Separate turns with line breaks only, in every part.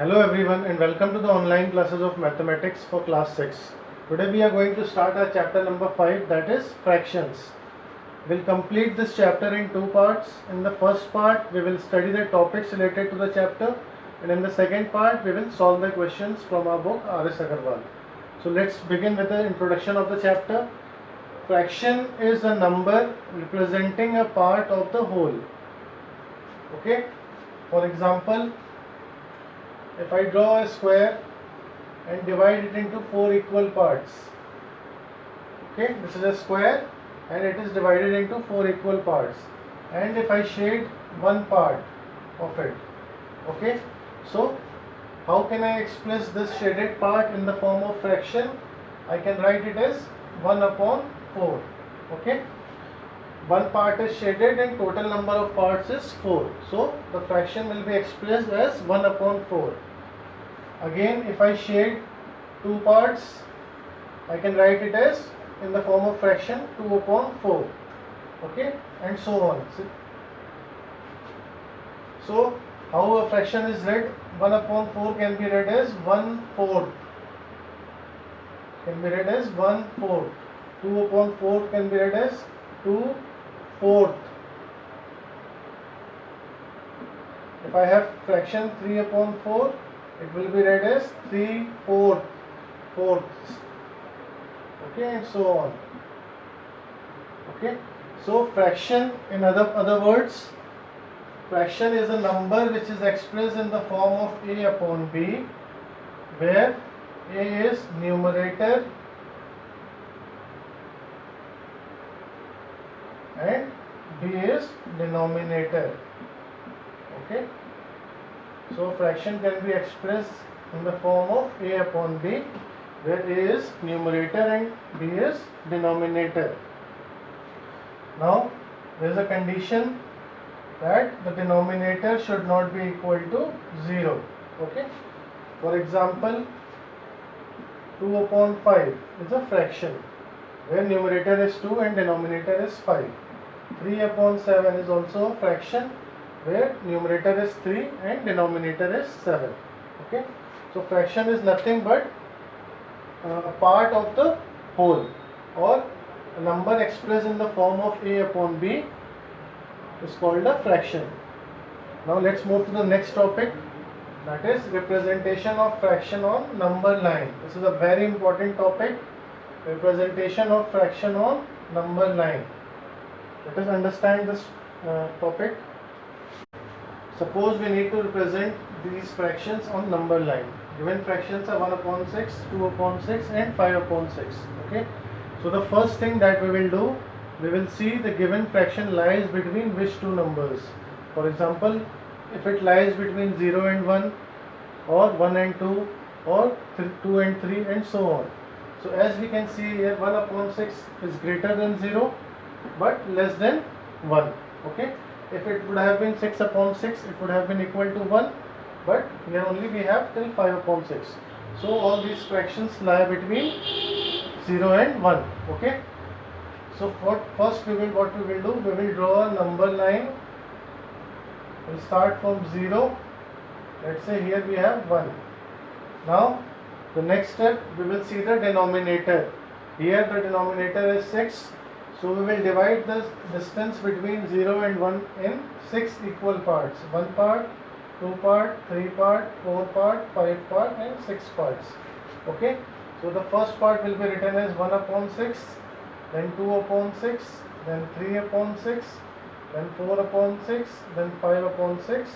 Hello everyone and welcome to the online classes of mathematics for class 6. Today we are going to start our chapter number 5, that is fractions. We'll complete this chapter in two parts. In the first part we will study the topics related to the chapter, and in the second part we will solve the questions from our book R.S. Agarwal. So let's begin with the introduction of the chapter. Fraction is a number representing a part of the whole. Okay? For example, if I draw a square and divide it into four equal parts, okay, this is a square and it is divided into four equal parts, and if I shade one part of it, okay, so how can I express this shaded part in the form of fraction? I can write it as 1 upon 4, okay. One part is shaded and total number of parts is 4, so the fraction will be expressed as 1 upon 4. Again, if I shade two parts, I can write it as in the form of fraction 2 upon 4, okay, and so on. So how a fraction is read? 1 upon 4 can be read as 1/4, can be read as 1/4. 2 upon 4 can be read as 2/4. If I have fraction 3 upon 4, it will be read as 3/4, fourths, okay, and so on. Okay, so fraction, in other words, fraction is a number which is expressed in the form of a upon b, where a is numerator and b is denominator. Okay, so fraction can be expressed in the form of a upon b, where a is numerator and b is denominator. Now there is a condition that the denominator should not be equal to 0. Okay, for example, 2 upon 5 is a fraction where numerator is 2 and denominator is 5. 3 upon 7 is also a fraction where numerator is 3 and denominator is 7. Okay, so fraction is nothing but a part of the whole, or a number expressed in the form of a upon b is called a fraction. Now let's move to the next topic, that is representation of fraction on number line. This is a very important topic, representation of fraction on number line. Let us understand this topic. Suppose we need to represent these fractions on number line. Given fractions are 1 upon 6, 2 upon 6 and 5 upon 6. Okay. So the first thing that we will do, we will see the given fraction lies between which two numbers. For example, if it lies between 0 and 1, or 1 and 2, or 2 and 3, and so on. So as we can see here, 1 upon 6 is greater than 0 but less than 1. Okay. If it would have been 6 upon 6, it would have been equal to 1, but here only we have till 5 upon 6. So all these fractions lie between 0 and 1. Okay. So first what we will do, we will draw a number line. We'll start from 0. Let's say here we have 1. Now the next step, we will see the denominator. Here the denominator is 6. So we will divide the distance between 0 and 1 in 6 equal parts. 1 part, 2 part, 3 part, 4 part, 5 part and 6 parts. Okay. So the first part will be written as 1 upon 6, then 2 upon 6, then 3 upon 6, then 4 upon 6, then 5 upon 6,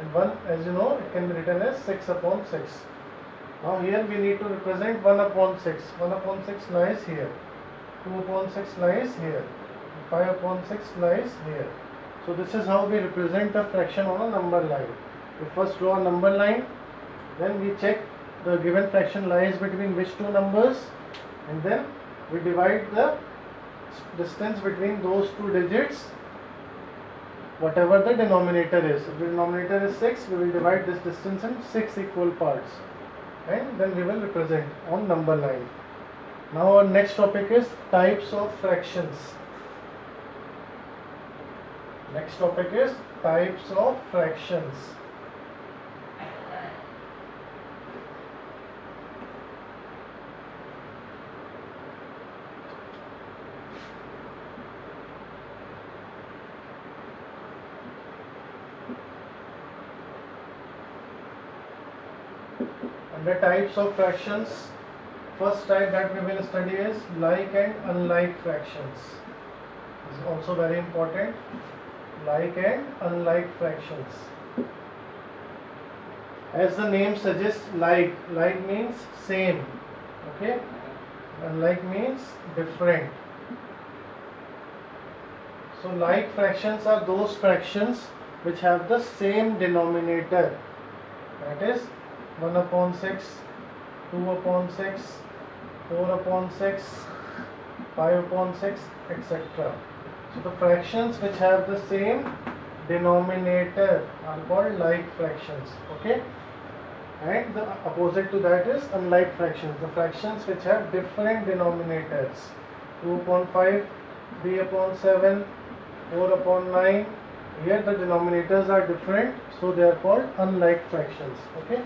and 1, as you know, it can be written as 6 upon 6. Now here we need to represent 1 upon 6. 1 upon 6 lies here. 2 upon 6 lies here, 5 upon 6 lies here. So this is how we represent a fraction on a number line. We first draw a number line, then we check the given fraction lies between which two numbers, and then we divide the distance between those two digits, whatever the denominator is. If the denominator is 6, we will divide this distance in 6 equal parts, and then we will represent on number line. Now our next topic is types of fractions. Next topic is types of fractions. And the types of fractions, first type that we will study is like and unlike fractions. This is also very important. Like and unlike fractions. As the name suggests, like means same, okay? Unlike means different. So like fractions are those fractions which have the same denominator, that is 1 upon 6, 2 upon 6, 4 upon 6, 5 upon 6, etc. So the fractions which have the same denominator are called like fractions, okay? And the opposite to that is unlike fractions, the fractions which have different denominators. 2 upon 5, 3 upon 7, 4 upon 9. Here the denominators are different, so they are called unlike fractions, okay?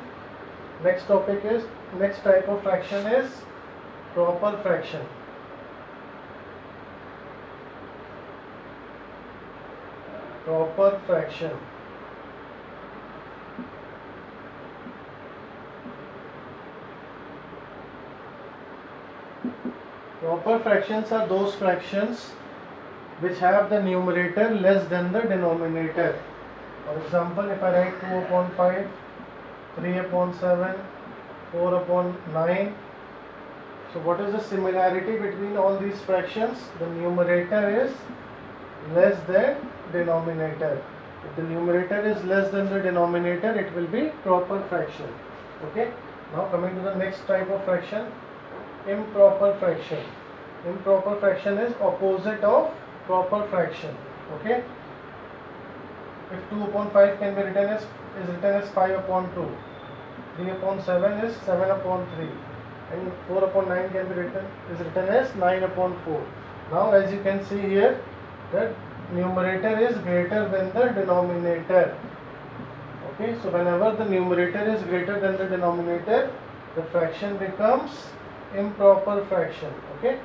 Next type of fraction is proper fraction. Proper fraction. Proper fractions are those fractions which have the numerator less than the denominator. For example, if I write 2 upon 5, 3 upon 7, 4 upon 9. So what is the similarity between all these fractions? The numerator is less than denominator. If the numerator is less than the denominator, it will be proper fraction. Okay. Now coming to the next type of fraction, improper fraction. Improper fraction is opposite of proper fraction. Okay. If 2 upon 5 can be written as 5 upon 2, 3 upon 7 is 7 upon 3, and 4 upon 9 can be written as 9 upon 4. Now as you can see here, the numerator is greater than the denominator. Okay, so whenever the numerator is greater than the denominator, the fraction becomes improper fraction. Okay,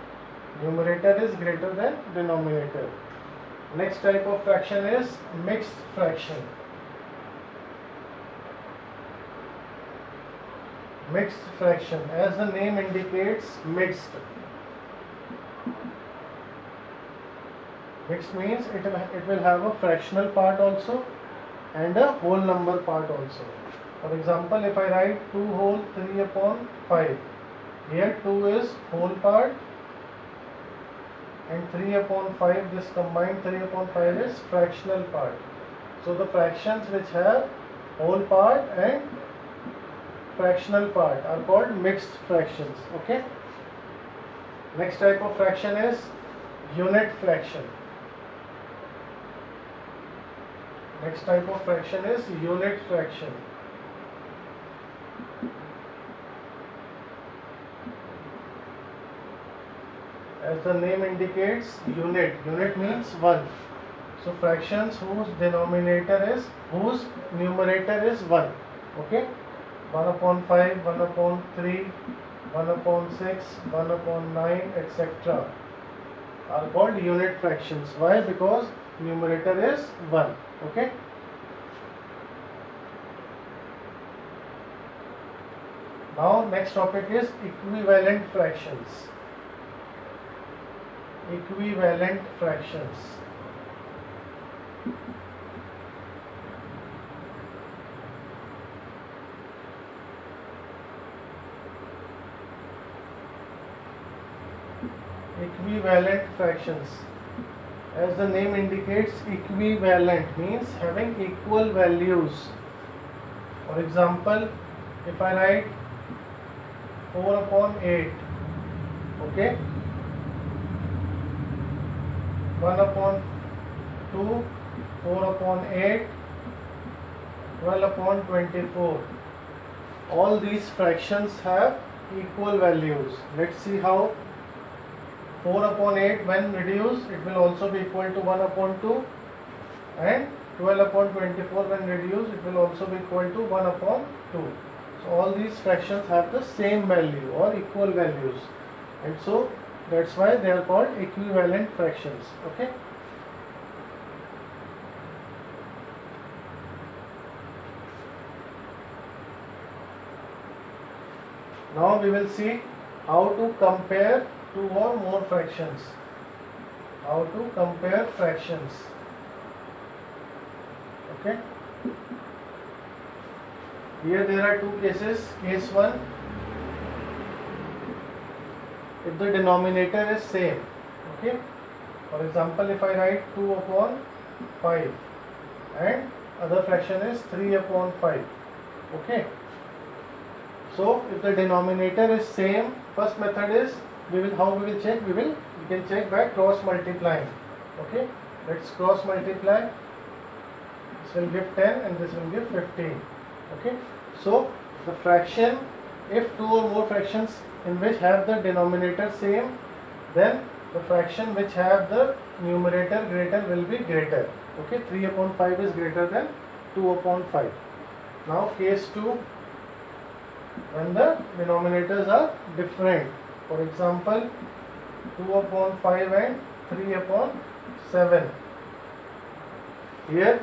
numerator is greater than denominator. Next type of fraction is mixed fraction. Mixed fraction, as the name indicates, mixed. Mixed means it will have a fractional part also and a whole number part also. For example, if I write 2 whole 3 upon 5, here 2 is whole part and 3 upon 5, this combined 3 upon 5 is fractional part. So the fractions which have whole part and fractional part are called mixed fractions. Okay. Next type of fraction is unit fraction. Next type of fraction is unit fraction. As the name indicates, unit means 1. So fractions whose numerator is 1. Okay. 1 upon 5, 1 upon 3, 1 upon 6, 1 upon 9, etc. are called unit fractions. Why? Because numerator is 1. Okay. Now next topic is equivalent fractions. Equivalent fractions. Equivalent fractions. As the name indicates, equivalent means having equal values. For example, if I write 4 upon 8, okay, 1 upon 2, 4 upon 8, 12 upon 24. All these fractions have equal values. Let's see how. 4 upon 8 when reduced, it will also be equal to 1 upon 2, and 12 upon 24 when reduced, it will also be equal to 1 upon 2. So all these fractions have the same value or equal values, and so that's why they are called equivalent fractions. Okay. Now we will see how to compare two or more fractions. How to compare fractions. Okay. Here there are two cases. Case 1, if the denominator is same. Okay. For example, if I write 2 upon 5 and other fraction is 3 upon 5. Okay. So if the denominator is same, first method is we will check. We can check by cross multiplying. Okay. Let's cross multiply. This will give 10 and this will give 15. Okay. So the fraction, if two or more fractions in which have the denominator same, then the fraction which have the numerator greater will be greater. Okay. 3 upon 5 is greater than 2 upon 5. Now case 2, when the denominators are different. For example, 2 upon 5 and 3 upon 7. Here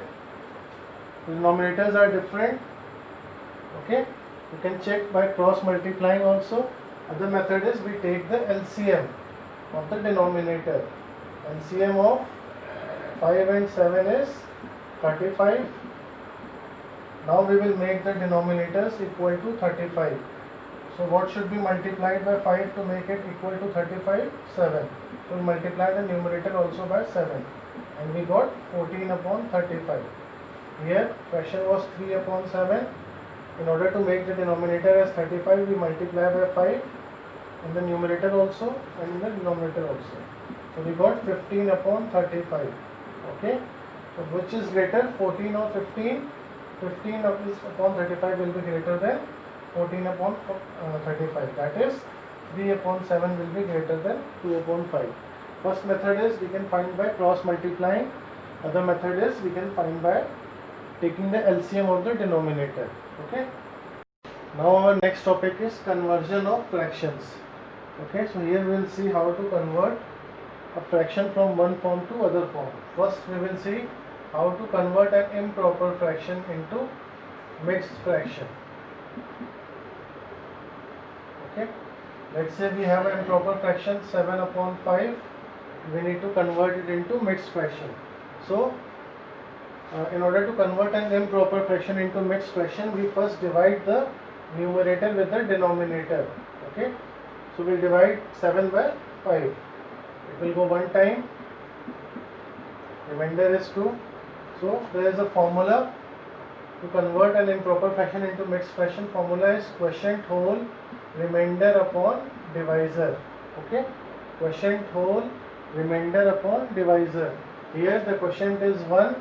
the denominators are different. Okay, you can check by cross multiplying also. Other method is we take the LCM of the denominator. LCM of 5 and 7 is 35. Now we will make the denominators equal to 35. So what should be multiplied by 5 to make it equal to 35? 7. So we multiply the numerator also by 7 and we got 14 upon 35. Here fraction was 3 upon 7. In order to make the denominator as 35, we multiply by 5 in the numerator also and in the denominator also. So we got 15 upon 35. Okay. So which is greater, 14 or 15? 15 of this upon 35 will be greater than 14 upon 35. That is 3 upon 7 will be greater than 2 upon 5. First method is we can find by cross multiplying. Other method is we can find by taking the LCM of the denominator. Okay. Now our next topic is conversion of fractions. Okay. So here we will see how to convert a fraction from one form to other form. First we will see how to convert an improper fraction into mixed fraction. Okay. Let's say we have an improper fraction 7 upon 5. We need to convert it into mixed fraction. So in order to convert an improper fraction into mixed fraction, we first divide the numerator with the denominator. Okay. So we'll divide 7 by 5. It will go one time. Remainder is 2. So there is a formula to convert an improper fraction into mixed fraction. Formula is quotient whole remainder upon divisor. Okay. Quotient whole remainder upon divisor. Here the quotient is 1,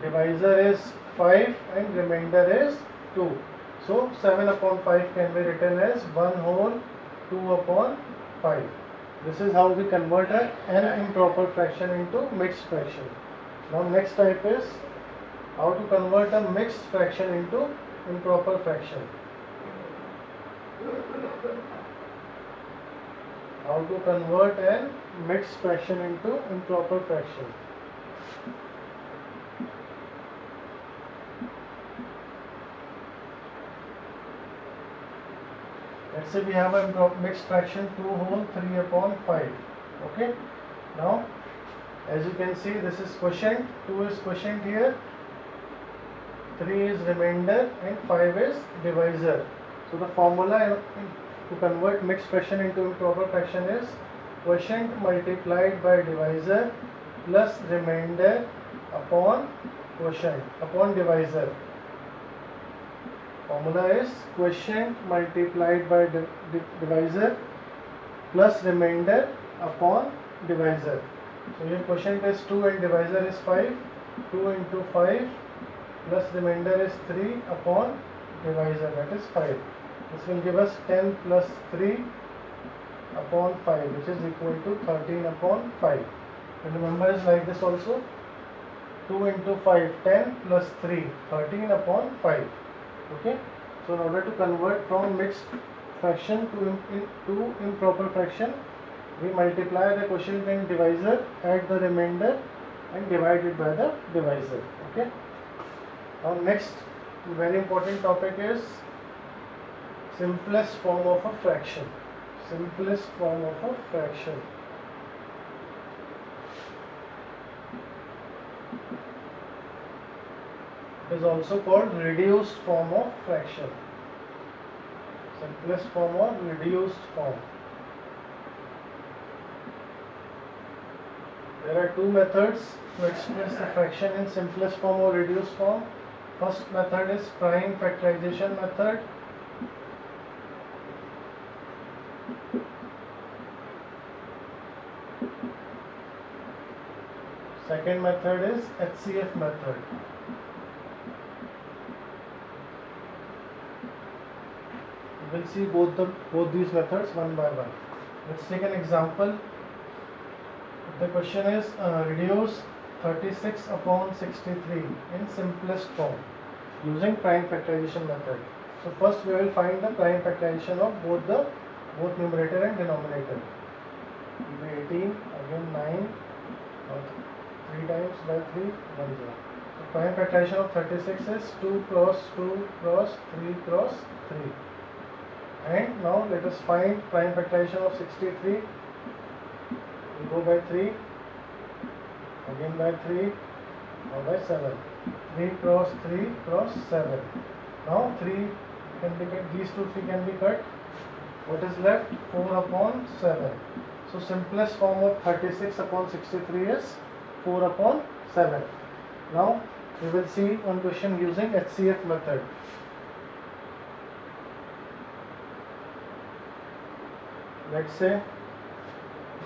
divisor is 5 and remainder is 2. So 7 upon 5 can be written as 1 whole 2 upon 5. This is how we convert an improper fraction into mixed fraction. Now next type is how to convert a mixed fraction into improper fraction. How to convert a mixed fraction into improper fraction. Let's say we have a mixed fraction 2 whole 3 upon 5. Okay. Now as you can see, this is quotient, 2 is quotient here, 3 is remainder and 5 is divisor. So the formula to convert mixed fraction into improper fraction is quotient multiplied by divisor plus remainder upon quotient upon divisor. Formula is quotient multiplied by divisor plus remainder upon divisor. So here quotient is 2 and divisor is 5. 2 into 5 plus remainder is 3 upon divisor, that is 5. This will give us 10 plus 3 upon 5, which is equal to 13 upon 5. And remember is like this also. 2 into 5, 10 plus 3, 13 upon 5. Okay. So in order to convert from mixed fraction to improper fraction, we multiply the quotient and divisor, add the remainder and divide it by the divisor. Okay. Now next very important topic is simplest form of a fraction. Simplest form of a fraction. Is also called reduced form of fraction. Simplest form or reduced form. There are two methods to express the fraction in simplest form or reduced form. First method is prime factorization method. Second method is HCF method. We will see both these methods one by one. Let's take an example. The question is reduce 36 upon 63 in simplest form using prime factorization method. So first we will find the prime factorization of both numerator and denominator. It will be 18, again 9, 3 times by 3, 1 0. So prime factorization of 36 is 2 cross 2 cross 3 cross 3. And now let us find prime factorization of 63. We go by 3, again by 3, now by 7. 3 cross 3 cross 7. Now 3 can be cut, these two 3 can be cut. What is left? 4 upon 7. So simplest form of 36 upon 63 is 4 upon 7. Now we will see one question using HCF method. Let's say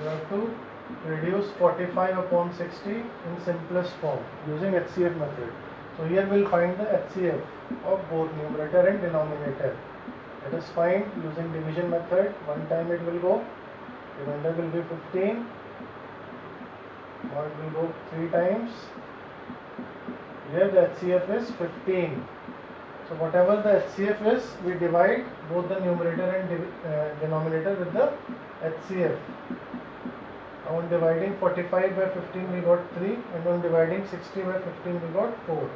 you have to reduce 45 upon 60 in simplest form using HCF method. So here we will find the HCF of both numerator and denominator. Let us find using division method. One time it will go, remainder will be 15. Now it will go 3 times. Here the HCF is 15. So whatever the HCF is, we divide both the numerator and denominator with the HCF. Now on dividing 45 by 15 we got 3, and on dividing 60 by 15 we got 4.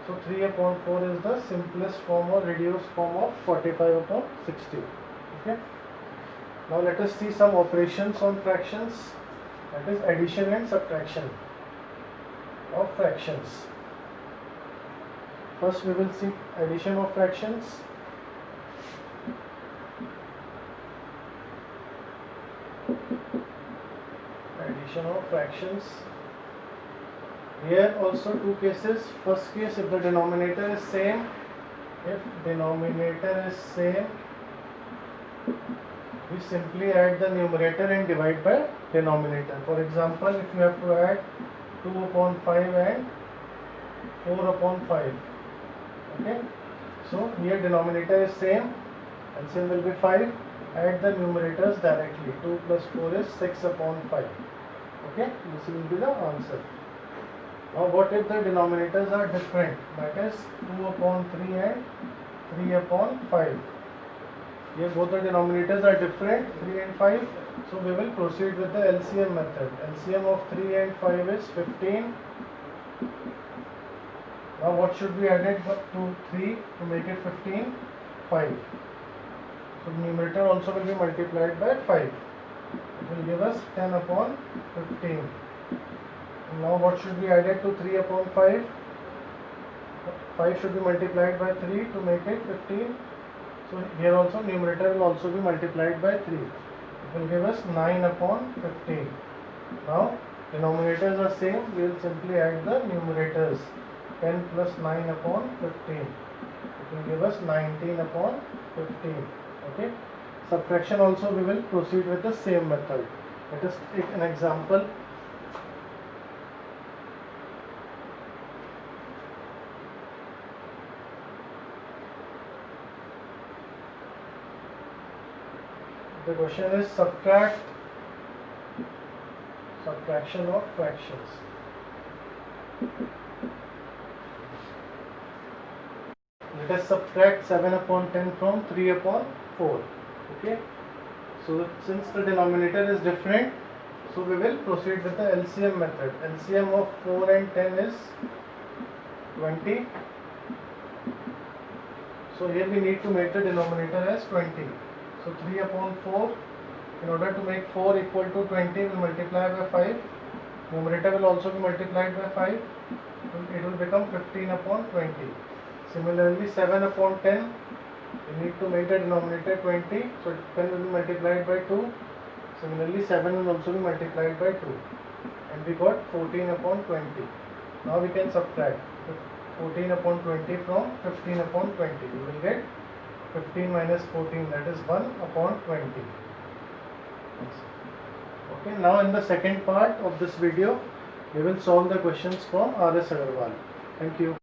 So 3 upon 4 is the simplest form or reduced form of 45 upon 60. Okay. Now let us see some operations on fractions, that is addition and subtraction of fractions. First we will see addition of fractions. Addition of fractions. Here also two cases. First case, if the denominator is same, we simply add the numerator and divide by denominator. For example, if you have to add 2 upon 5 and 4 upon 5. Okay, so here denominator is same, LCM will be 5. Add the numerators directly. 2 plus 4 is 6 upon 5. Okay, this will be the answer. Now what if the denominators are different, that is 2 upon 3 and 3 upon 5. Here both the denominators are different, 3 and 5. So we will proceed with the LCM method. LCM of 3 and 5 is 15. Now what should be added to 3 to make it 15? 5. So the numerator also will be multiplied by 5. It will give us 10 upon 15. And now what should be added to 3 upon 5? 5 should be multiplied by 3 to make it 15. So here also numerator will also be multiplied by 3. It will give us 9 upon 15. Now denominators are same, we will simply add the numerators. 10 plus 9 upon 15. It will give us 19 upon 15. Okay. Subtraction also we will proceed with the same method. Let us take an example. The question is subtraction of fractions. Let us subtract 7 upon 10 from 3 upon 4. Okay. So since the denominator is different, so we will proceed with the LCM method. LCM of 4 and 10 is 20. So here we need to make the denominator as 20. So 3 upon 4, in order to make 4 equal to 20, we'll multiply by 5. Numerator will also be multiplied by 5. It will become 15 upon 20. Similarly, 7 upon 10, we need to make the denominator 20. So 10 will be multiplied by 2. Similarly, 7 will also be multiplied by 2. And we got 14 upon 20. Now we can subtract 14 upon 20 from 15 upon 20. You will get 15 minus 14, that is 1 upon 20. Okay, now in the second part of this video, we will solve the questions from R.S. Agarwal. Thank you.